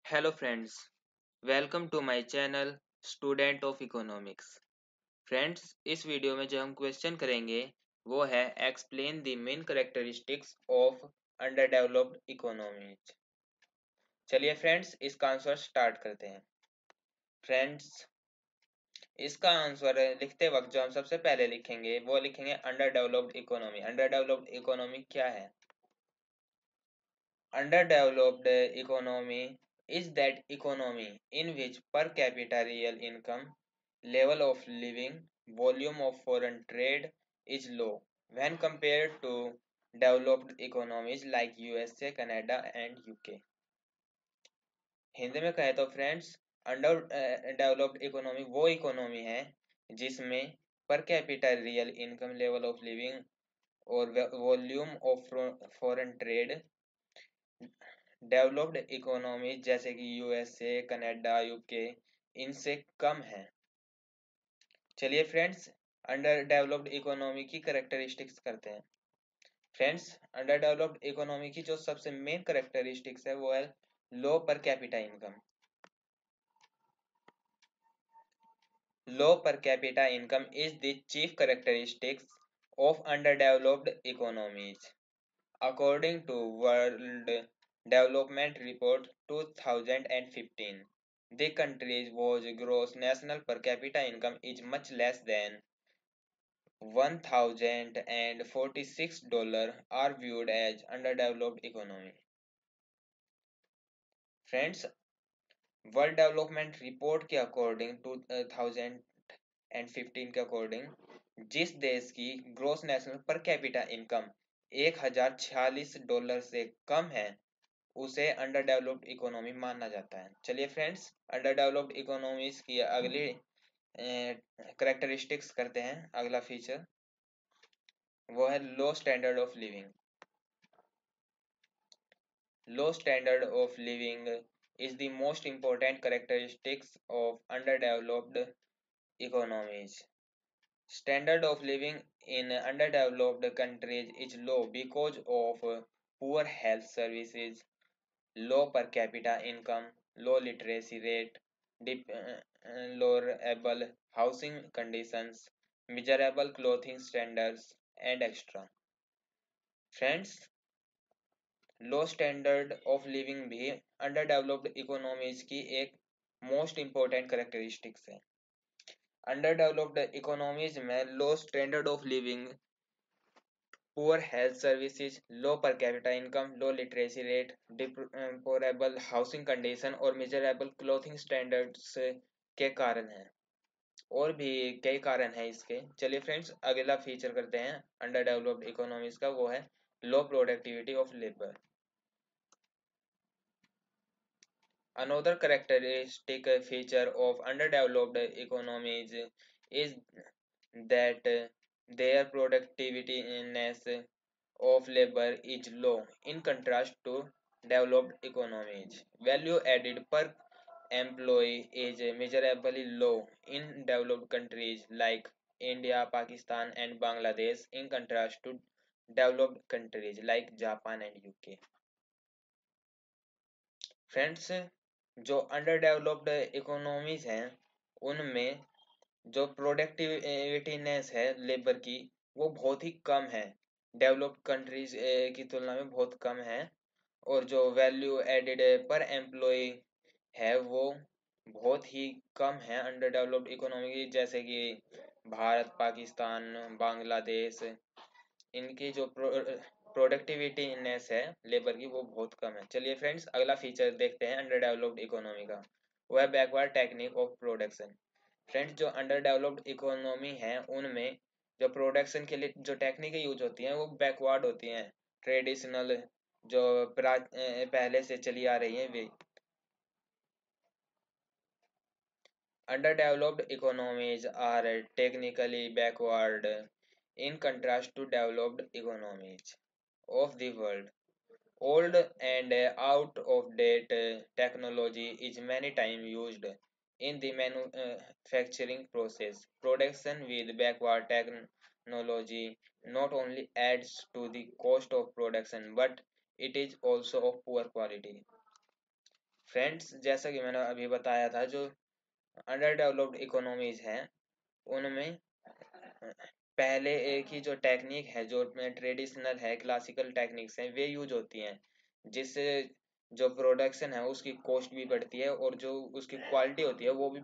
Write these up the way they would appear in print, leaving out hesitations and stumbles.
Hello friends, welcome to my channel student of economics. Friends, इस video में जो हम क्वेश्चन करेंगे वो है explain the main characteristics of under developed economies. चलिए फ्रेंड्स, इसका आंसर स्टार्ट करते हैं। फ्रेंड्स, इसका आंसर लिखते वक्त जो हम सबसे पहले लिखेंगे वो लिखेंगे under developed economy. Under developed economy क्या है? Underdeveloped economy is that economy in which per capita real income, level of living, volume of foreign trade is low when compared to developed economies like USA, Canada and UK. Hindi में कहे तो friends, under developed economy वो economy है जिसमें per capita real income, level of living और volume of foreign trade developed economy जैसे कि USA, Canada, UK इनसे कम है। चलिए फ्रेंड्स, अंडर डेवलप्ड इकोनॉमी की कैरेक्टरिस्टिक्स करते हैं। फ्रेंड्स, अंडर डेवलप्ड इकोनॉमी की जो सबसे मेन कैरेक्टरिस्टिक्स है वो है लो per capita income. Low per capita income is the chief characteristics of under developed economies according to World Development Report 2015. The country's gross national per capita income is much less than $1,046 are viewed as underdeveloped economy. Friends, world development report के according 2015 के according जिस देश की gross national per capita income $1,046 से कम है उसे under developed economy माना जाता है। चलिए फ्रेंड्स, अंडर डेवलप्ड इकोनॉमीज की अगली करेक्टरिस्टिक्स करते हैं। अगला फीचर वो है low standard of living. Low standard of living is the most important characteristics of underdeveloped economies. Standard of living in underdeveloped countries is low because of poor health services, low per capita income, low literacy rate, deplorable housing conditions, miserable clothing standards, and extra. Friends, low standard of living भी under developed economies की एक most important characteristics है। Under developed economies में low standard of living, poor health services, low per capita income, low literacy rate, deplorable housing condition और miserable clothing standards के कारण है। और भी कई कारण है इसके। चलिए फ्रेंड्स, अगला फीचर करते हैं अंडर डेवलप्ड इकोनॉमीज का, वो है लो productivity of labour. Another characteristic feature of underdeveloped economies is that their productiveness of labor is low in contrast to developed economies. Value added per employee is measurably low in developed countries like India, Pakistan, and Bangladesh in contrast to developed countries like Japan and UK. Friends, जो under developed economies हैं उनमें जो प्रोडक्टिविटीनेस है labour की वो बहुत ही कम है, developed countries की तुलना में बहुत कम है। और जो वैल्यू एडेड पर एम्प्लॉय है वो बहुत ही कम है अंडर डेवलप्ड इकोनॉमी की, जैसे कि भारत, पाकिस्तान, बांग्लादेश, इनकी जो प्रोडक्टिविटीनेस है लेबर की वो बहुत कम है। चलिए फ्रेंड्स, अगला फीचर देखते हैं अंडर डेवलप्ड इकोनॉमी का, वो है backward technique of production. Friends, जो अंडर डेवलप्ड इकोनॉमी है उनमें जो प्रोडक्शन के लिए जो टेक्निक यूज होती हैं वो बैकवर्ड होती हैं, ट्रेडिशनल जो पहले से चली आ रही है वे। Underdeveloped economies are technically backward in contrast to developed economies of the world. Old and out of date technology is many times used in the manufacturing process. Production with backward technology not only adds to the cost of production but it is also of poor quality. Friends, जैसा कि मैंने अभी बताया था, जो under developed economies हैं उनमें पहले एक ही जो टेक्निक है, जो ट्रेडिशनल है, क्लासिकल टेक्निक्स हैं, वे यूज होती हैं, जिससे जो प्रोडक्शन है उसकी कॉस्ट भी बढ़ती है और जो उसकी क्वालिटी होती है वो भी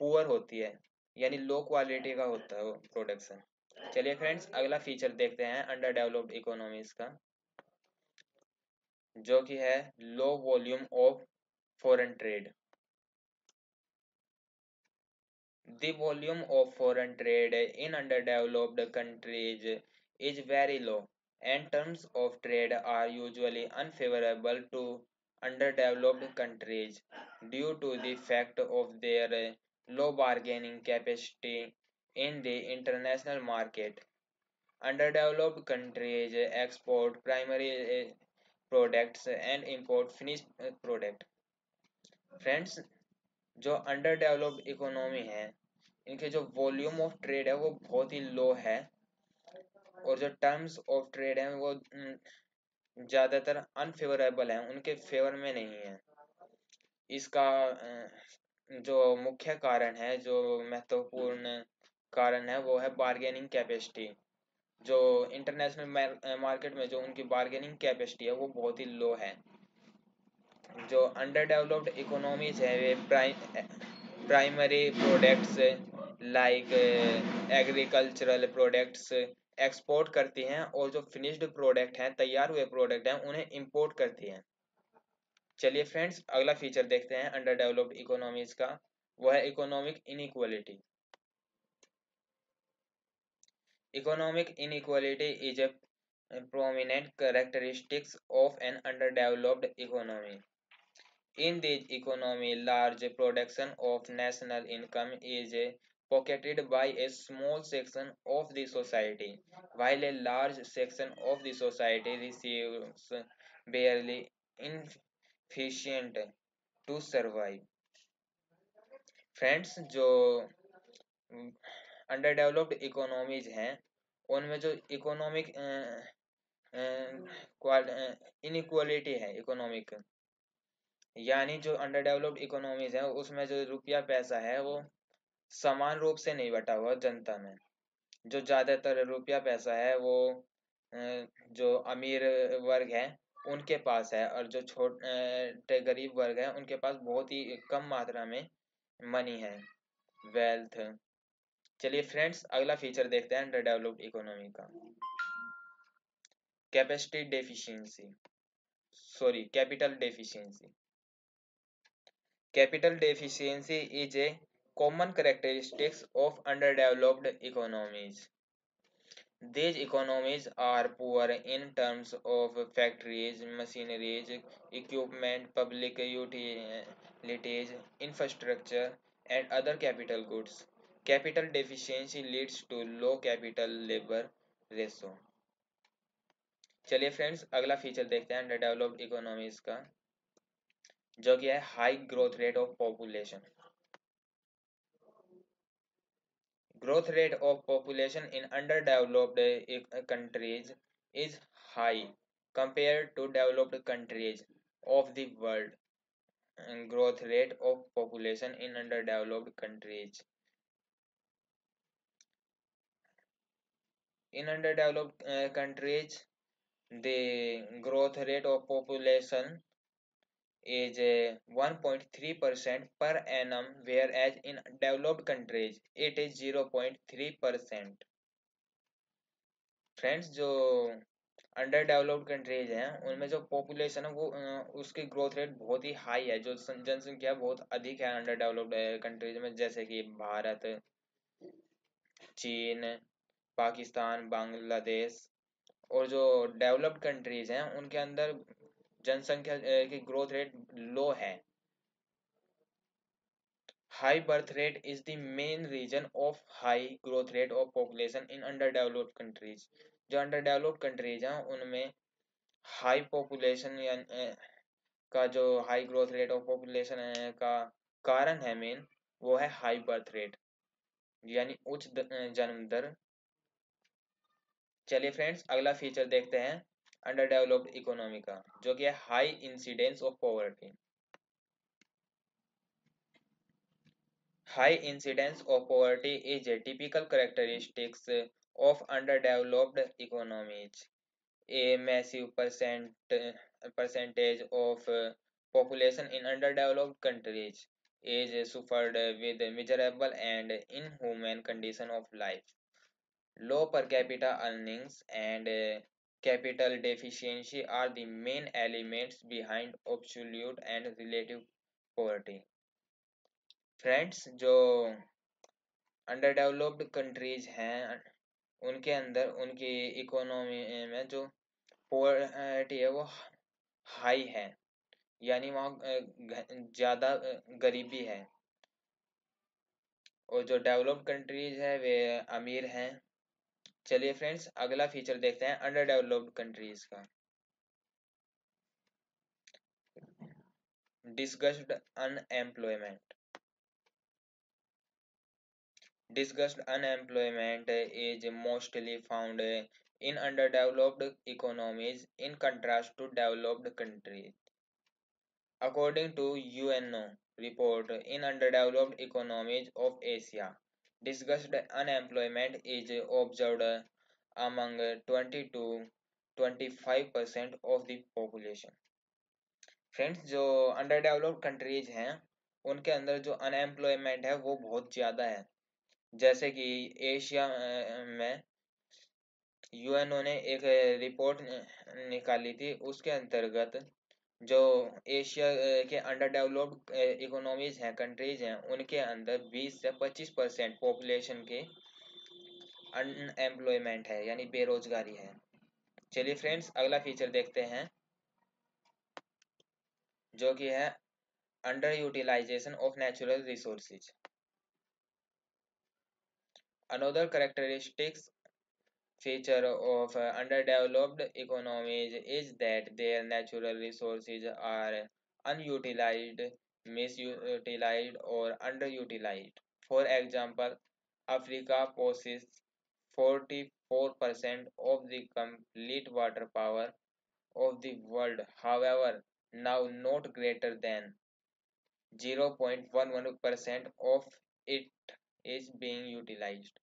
पुअर होती है, यानी लो क्वालिटी का होता है वो प्रोडक्शन। चलिए फ्रेंड्स, अगला फीचर देखते हैं अंडर डेवलप्ड इकोनॉमीज का, जो कि है low volume of foreign trade. The volume of foreign trade in underdeveloped countries is very low, and terms of trade are usually unfavorable to underdeveloped countries due to the fact of their low bargaining capacity in the international market. Underdeveloped countries export primary products and import finished product. Friends, जो under developed economy है, इनके जो volume of trade है वो बहुत ही लो है, और जो टर्म्स ऑफ ट्रेड है वो ज़्यादातर अनफेवरेबल है, उनके फेवर में नहीं है। इसका जो मुख्य कारण है, जो महत्वपूर्ण कारण है, वो है बार्गेनिंग कैपेसिटी। जो इंटरनेशनल मार्केट में जो उनकी बार्गेनिंग कैपेसिटी है वो बहुत ही लो है। जो अंडर डेवलप्ड इकोनॉमीज है वे primary products like agricultural products export करती हैं, और जो फिनिश्ड प्रोडक्ट हैं, तैयार हुए प्रोडक्ट हैं, उन्हें इंपोर्ट करती हैं। चलिए फ्रेंड्स, अगला फीचर देखते हैं अंडर डेवलप्ड इकोनॉमीज का, वो है economic inequality. Economic inequality is a prominent characteristics of an underdeveloped economy. In this economy, large production of national income is pocketed by a small section of the society, while a large section of the society receives barely sufficient to survive. Friends, जो under developed economies हैं उनमें जो economic inequality है economic, यानी जो under developed economies है उसमें जो रुपया पैसा है वो समान रूप से नहीं बटा हुआ जनता में। जो ज्यादातर रुपया पैसा है वो जो अमीर वर्ग है उनके पास है, और जो छोटे गरीब वर्ग है उनके पास बहुत ही कम मात्रा में मनी है, वेल्थ। चलिए फ्रेंड्स, अगला फीचर देखते हैं अंडर डेवलप्ड इकोनॉमी का, capacity deficiency, sorry capital deficiency. Capital deficiency is a common characteristic of underdeveloped economies. These economies are poor in terms of factories, machineries, equipment, public utilities, infrastructure, and other capital goods. Capital deficiency leads to low capital labor ratio. चलिए friends, अगला feature देखते हैं under developed economies का, जो कि है high growth rate of population. Growth rate of population in underdeveloped countries is high compared to developed countries of the world. Growth rate of population in underdeveloped countries. In underdeveloped countries, the growth rate of population is 1.3% per annum, whereas in developed countries it is 0.3%. Friends, जो under developed countries हैं उनमें जो population है वो उसकी growth rate बहुत ही high है, जो जनसंख्या बहुत अधिक है अंडर डेवलप्ड कंट्रीज में, जैसे कि भारत, चीन, पाकिस्तान, बांग्लादेश। और जो डेवलप्ड कंट्रीज हैं उनके अंदर जनसंख्या की ग्रोथ रेट लो है। High birth rate is the main reason of high growth rate of population in under developed countries. जो अंडर डेवलप्ड कंट्रीज हैं उनमें हाई पॉपुलेशन या का जो high growth rate of population का कारण है मेन, वो है हाई बर्थ रेट, यानी उच्च जन्म दर। चलिए फ्रेंड्स, अगला फीचर देखते हैं अंडर डेवलप्ड इकोनॉमी का, जो कि है high incidence of poverty. High incidence of poverty is a typical characteristics of underdeveloped economies. A massive percentage of population in underdeveloped countries is suffered with miserable and inhuman condition of life. Low per capita earnings and capital deficiency are the main elements behind absolute and relative poverty. Friends, जो under developed countries हैं उनके अंदर उनकी economy में जो poverty है वो high है, यानी वहाँ ज़्यादा गरीबी है। और जो डेवलप्ड कंट्रीज है वे अमीर हैं। चलिए फ्रेंड्स, अगला फीचर देखते हैं अंडर डेवलप्ड कंट्रीज का। डिस्गस्ड unemployment. Discussed unemployment is mostly found in underdeveloped economies in contrast to developed countries. According to UNO report in underdeveloped economies of Asia, discussed unemployment is observed among 20 to 25% of the population. Friends, जो under developed countries हैं उनके अंदर जो unemployment है वो बहुत ज़्यादा है। जैसे कि एशिया में यूएनओ ने एक रिपोर्ट निकाली थी, उसके अंतर्गत जो एशिया के अंडर डेवलप्ड इकोनॉमीज हैं, कंट्रीज हैं, उनके अंदर 20 से 25% पॉपुलेशन के अनएम्प्लॉयमेंट है, यानी बेरोजगारी है। चलिए फ्रेंड्स, अगला फीचर देखते हैं जो कि है under utilization of natural resources. Another characteristics feature of underdeveloped economies is that their natural resources are unutilized, misutilized, or underutilized. For example, Africa possesses 44% of the complete water power of the world, however, now not greater than 0.11% of it is being utilized.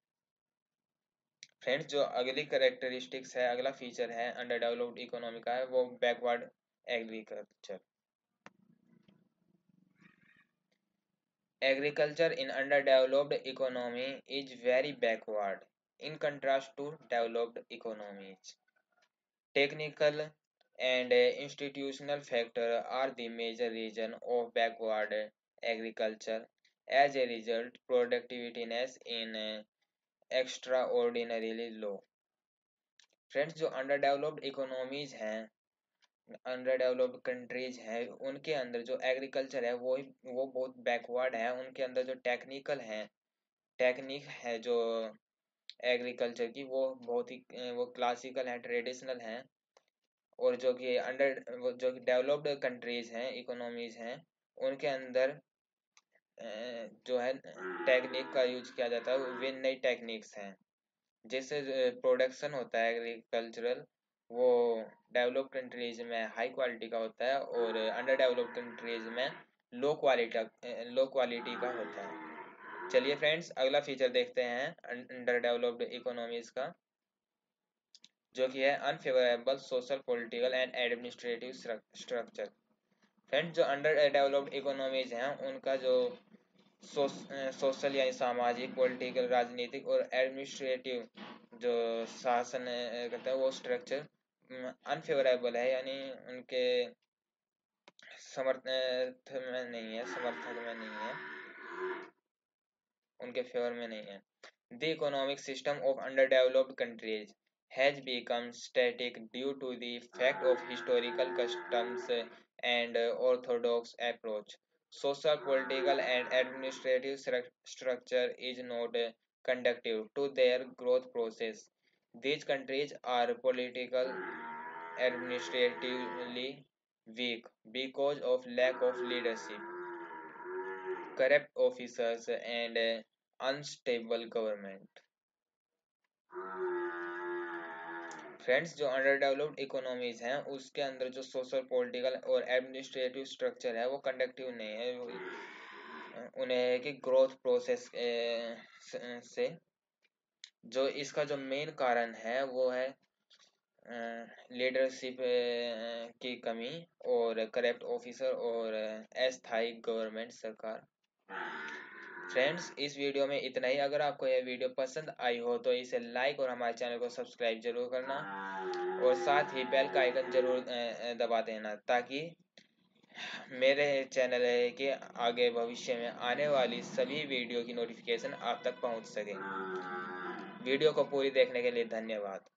Friends, जो अगली characteristics है, अगला feature है under developed economy का है वो backward agriculture. Agriculture in under developed economy is very backward in contrast to developed economies. Technical and institutional factor are the major reason of backward agriculture. As a result, productiveness in extraordinarily low. Friends, जो under developed economies हैं, under developed countries हैं, उनके अंदर जो agriculture है वो बहुत backward है। उनके अंदर जो टेक्निक है जो एग्रीकल्चर की वो बहुत ही वो क्लासिकल है, ट्रेडिशनल है। और जो कि जो डेवलप्ड कंट्रीज हैं, इकोनॉमीज हैं, उनके अंदर जो है टेक्निक का यूज किया जाता है, वे नई टेक्निक्स हैं जिससे प्रोडक्शन होता है एग्रीकल्चरल, वो डेवलप्ड कंट्रीज में हाई क्वालिटी का होता है और अंडर डेवलप्ड कंट्रीज में लो क्वालिटी का होता है। चलिए फ्रेंड्स, अगला फीचर देखते हैं अंडर डेवलप्ड इकोनॉमीज का, जो कि है unfavourable social, political and administrative structure. Friends, जो अंडर डेवलप्ड इकोनॉमीज हैं उनका जो सोशल यानी सामाजिक, पॉलिटिकल, राजनीतिक और एडमिनिस्ट्रेटिव जो शासन करता है वो स्ट्रक्चर अनफेवरेबल है, यानी उनके समर्थन में नहीं है, समर्थन में नहीं है, उनके फेवर में नहीं है। The economic system of अंडरडेवलप्ड countries has become static due to the fact of historical customs and orthodox approach. Social, political, and administrative structure is not conducive to their growth process. These countries are political, administratively weak because of lack of leadership, corrupt officers, and unstable government. Friends, जो under developed economies हैं उसके अंदर जो social, political और administrative structure है वो conductive नहीं है, उन्हें कि ग्रोथ प्रोसेस से जो इसका जो मेन कारण है वो है लीडरशिप की कमी और करप्ट ऑफिसर और अस्थायी गवर्नमेंट सरकार। फ्रेंड्स, इस वीडियो में इतना ही। अगर आपको यह वीडियो पसंद आई हो तो इसे लाइक और हमारे चैनल को सब्सक्राइब जरूर करना और साथ ही बेल का आइकन जरूर दबा देना ताकि मेरे चैनल के आगे भविष्य में आने वाली सभी वीडियो की नोटिफिकेशन आप तक पहुंच सके। वीडियो को पूरी देखने के लिए धन्यवाद।